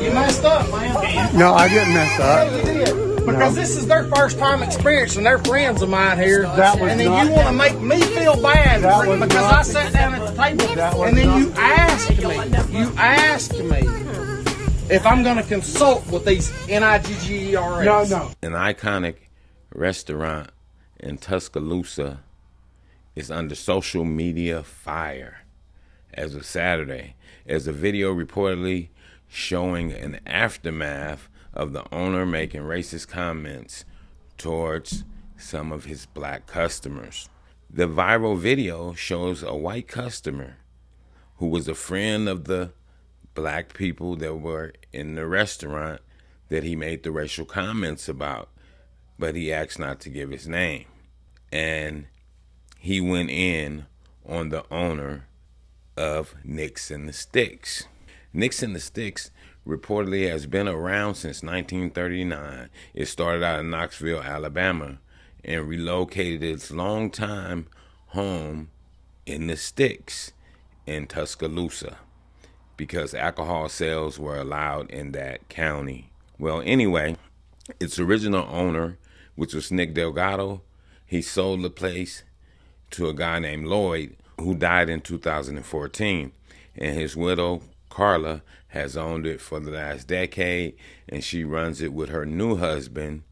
You messed up, man. No, I didn't mess Yeah, up. you did. Because this is their first time experience and they're friends of mine here. That was and then not- you want to make me feel bad That was because not- I sat down at the table and then you asked me if I'm going to consult with these NIGGERS. No. An iconic restaurant in Tuscaloosa is under social media fire as of Saturday, as a video reportedly showing an aftermath of the owner making racist comments towards some of his black customers. The viral video shows a white customer who was a friend of the black people that were in the restaurant that he made the racial comments about, but he asked not to give his name. And he went in on the owner of Nicks and the Sticks. Nicks and the Sticks reportedly has been around since 1939. It started out in Knoxville, Alabama, and relocated its longtime home in the Sticks in Tuscaloosa because alcohol sales were allowed in that county. Well, anyway, its original owner, which was Nick Delgado, he sold the place to a guy named Lloyd, who died in 2014, and his widow Carla has owned it for the last decade, and she runs it with her new husband,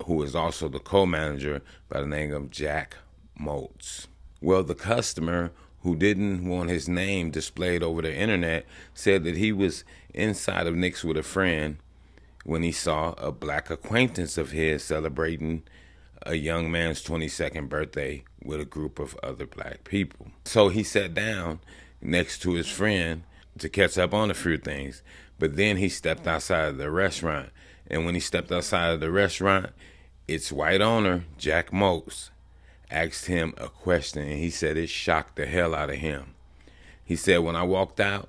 who is also the co-manager, by the name of Jack Moats. Well, the customer, who didn't want his name displayed over the internet, said that he was inside of Nick's with a friend when he saw a black acquaintance of his celebrating a young man's 22nd birthday with a group of other black people. So he sat down next to his friend to catch up on a few things. But then he stepped outside of the restaurant. And when he stepped outside of the restaurant, its white owner, Jack Moats, asked him a question. And he said it shocked the hell out of him. He said, when I walked out,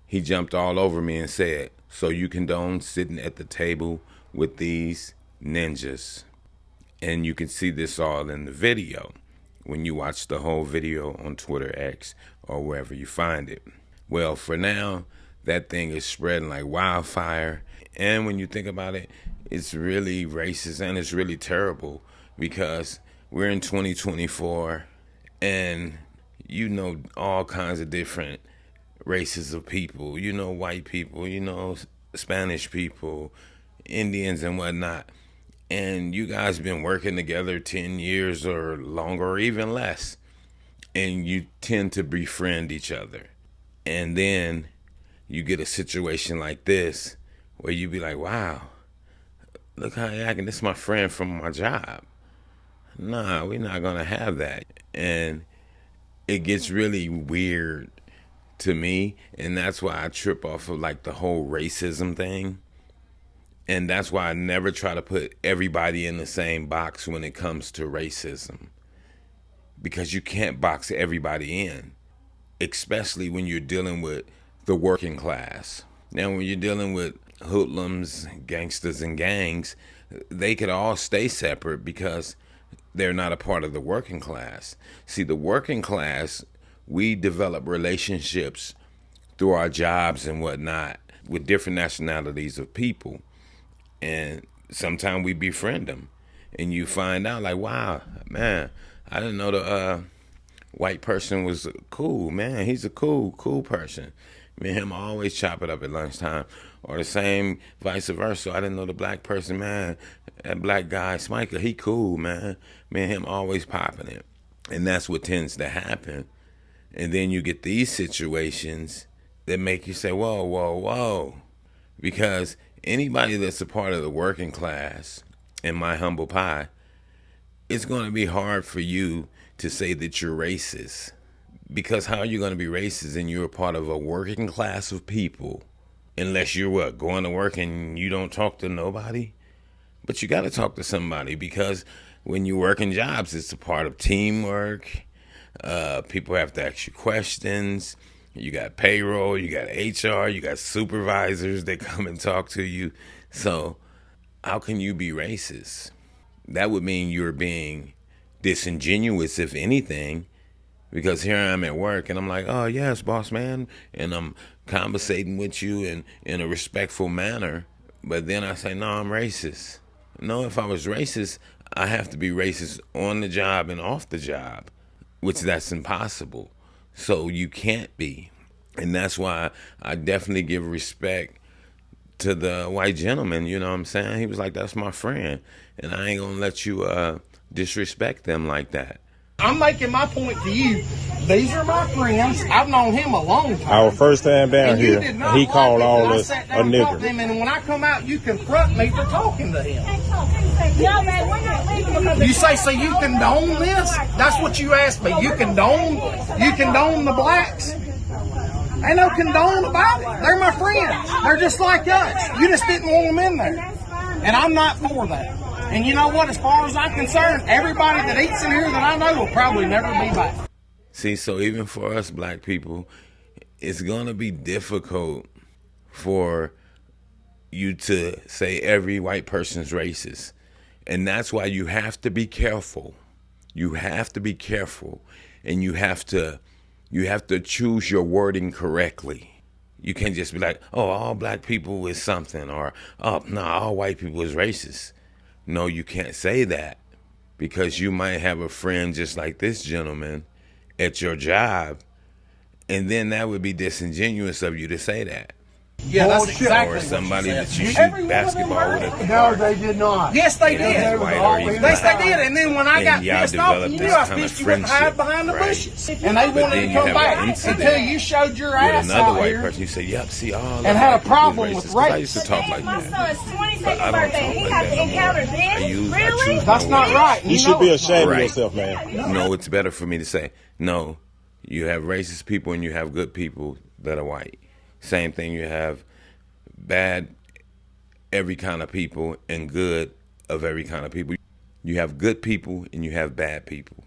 he jumped all over me and said, "So you condone sitting at the table with these ninjas?" And you can see this all in the video when you watch the whole video on Twitter X or wherever you find it. Well, for now, that thing is spreading like wildfire. And when you think about it, it's really racist and it's really terrible because we're in 2024 and you know all kinds of different races of people. You know white people, you know Spanish people, Indians and whatnot. And you guys been working together 10 years or longer or even less. And you tend to befriend each other. And then you get a situation like this where you be like, wow, look how he acting. This is my friend from my job. Nah, we're not going to have that. And it gets really weird to me. And that's why I trip off of like the whole racism thing. And that's why I never try to put everybody in the same box when it comes to racism. Because you can't box everybody in, especially when you're dealing with the working class. Now, when you're dealing with hoodlums, gangsters, and gangs, they could all stay separate because they're not a part of the working class. See, the working class, we develop relationships through our jobs and whatnot with different nationalities of people. And sometimes we befriend them. And you find out like, wow, man, I didn't know the white person was cool, man. He's a cool person. Me and him always chop it up at lunchtime. Or the same vice versa. I didn't know the black person, man. That black guy, Smiker, he cool, man. Me and him always popping it. And that's what tends to happen. And then you get these situations that make you say, whoa, whoa, whoa. Because anybody that's a part of the working class, in my humble pie, it's going to be hard for you to say that you're racist. Because how are you going to be racist and you're a part of a working class of people? Unless you're what, going to work and you don't talk to nobody? But you got to talk to somebody because when you work in jobs, it's a part of teamwork. People have to ask you questions. You got payroll, you got HR, you got supervisors that come and talk to you. So how can you be racist? That would mean you're being disingenuous, if anything, because here I am at work and I'm like, oh, yes, boss man. And I'm conversating with you in a respectful manner, but then I say, no, I'm racist. No, if I was racist, I have to be racist on the job and off the job, which that's impossible. So you can't be. And that's why I definitely give respect to the white gentleman, you know what I'm saying? He was like, that's my friend, and I ain't gonna let you disrespect them like that. I'm making my point to you. These are my friends. I've known him a long time. Our first time down here, he called all us a nigger. And when I come out, you confront me for talking to him. No, man, we're not leaving because You say, so you condone this? That's what you asked me. You condone the blacks? Ain't no condone about it. They're my friends. They're just like us. You just didn't want them in there. And I'm not for that. And you know what? As far as I'm concerned, everybody that eats in here that I know will probably never be back. See, so even for us black people, it's going to be difficult for you to say every white person's racist. And that's why you have to be careful. You have to be careful. And you have to choose your wording correctly. You can't just be like, oh, all black people is something, or, oh, no, all white people is racist. No, you can't say that, because you might have a friend just like this gentleman at your job, and then that would be disingenuous of you to say that. Yeah, that's exactly Or somebody what that you shoot Every one of basketball them with at the No, park. they did not. Yes, they did. He's white or he's Yes, black. they did. And then when I got And y'all pissed off, developed you this knew I kind of pissed you wouldn't hide friendship, behind the right? bushes. And they But wanted then to you come have back an incident until you showed your with ass another out white here. person. You say, yep, see, all And had a black people problem is with racist. 'Cause I race. used to talk like my that. son's But 22nd I don't birthday. talk He like has that to no more. encounter I this. choose my That's not words. right. You should be ashamed of Right. yourself, man. No, it's better for me to say, no, you have racist people and you have good people that are white. Same thing, you have bad every kind of people and good of every kind of people. You have good people and you have bad people.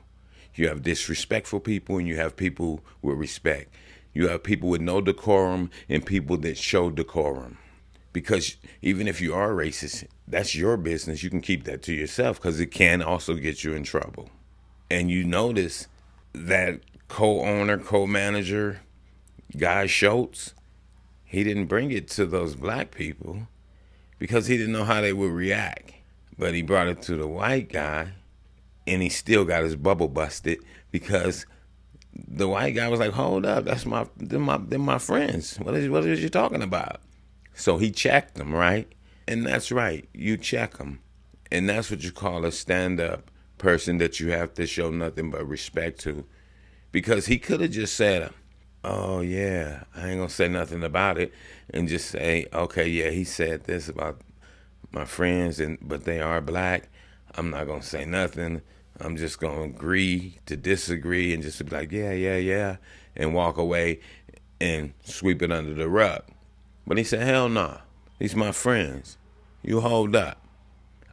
You have disrespectful people and you have people with respect. You have people with no decorum and people that show decorum. Because even if you are racist, that's your business. You can keep that to yourself, because it can also get you in trouble. And you notice that co-owner, co-manager, Guy Schultz, he didn't bring it to those black people because he didn't know how they would react. But he brought it to the white guy, and he still got his bubble busted because the white guy was like, hold up, they're my friends. What is you talking about? So he checked them, right? And that's right, you check them. And that's what you call a stand-up person that you have to show nothing but respect to. Because he could have just said, oh, yeah, I ain't going to say nothing about it, and just say, okay, yeah, he said this about my friends, but they are black. I'm not going to say nothing. I'm just going to agree to disagree and just be like, yeah, and walk away and sweep it under the rug. But he said, hell no, these my friends. You hold up.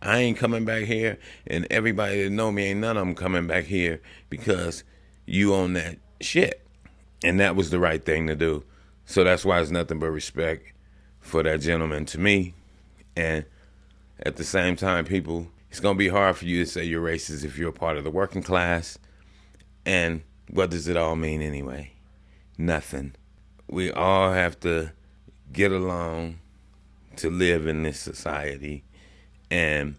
I ain't coming back here, and everybody that know me, ain't none of them coming back here because you own that shit. And that was the right thing to do. So that's why it's nothing but respect for that gentleman to me. And at the same time, people, it's going to be hard for you to say you're racist if you're a part of the working class. And what does it all mean anyway? Nothing. We all have to get along to live in this society. And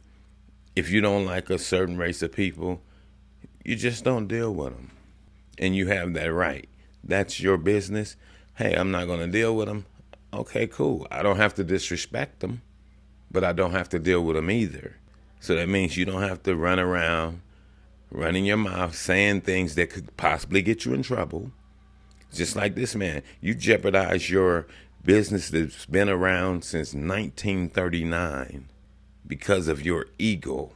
if you don't like a certain race of people, you just don't deal with them. And you have that right. That's your business. Hey, I'm not going to deal with them. Okay, cool. I don't have to disrespect them, but I don't have to deal with them either. So that means you don't have to run around, running your mouth, saying things that could possibly get you in trouble. Just like this man. You jeopardize your business that's been around since 1939 because of your ego,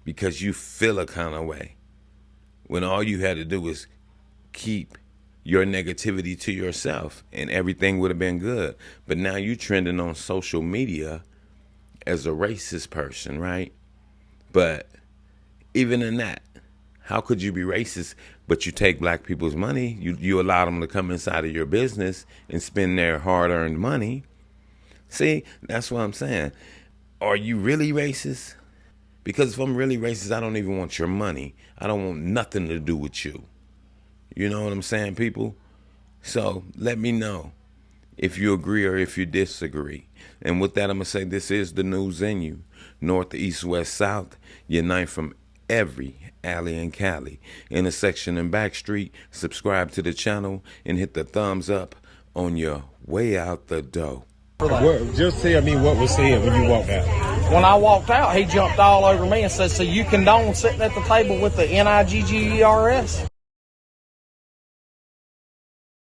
because you feel a kind of way, when all you had to do was keep your negativity to yourself and everything would have been good. But now you trending on social media as a racist person, right? But even in that, how could you be racist, but you take black people's money? You allow them to come inside of your business and spend their hard-earned money. See, that's what I'm saying. Are you really racist? Because if I'm really racist, I don't even want your money. I don't want nothing to do with you. You know what I'm saying, people? So let me know. if you agree or if you disagree. And with that, I'm going to say this is the news in you. North, east, west, south, unite from every alley and Cali, intersection and back street. Subscribe to the channel and hit the thumbs up on your way out the door. Just tell me what was said when you walked out. When I walked out, he jumped all over me and said, "So you condone sitting at the table with the NIGGERS?"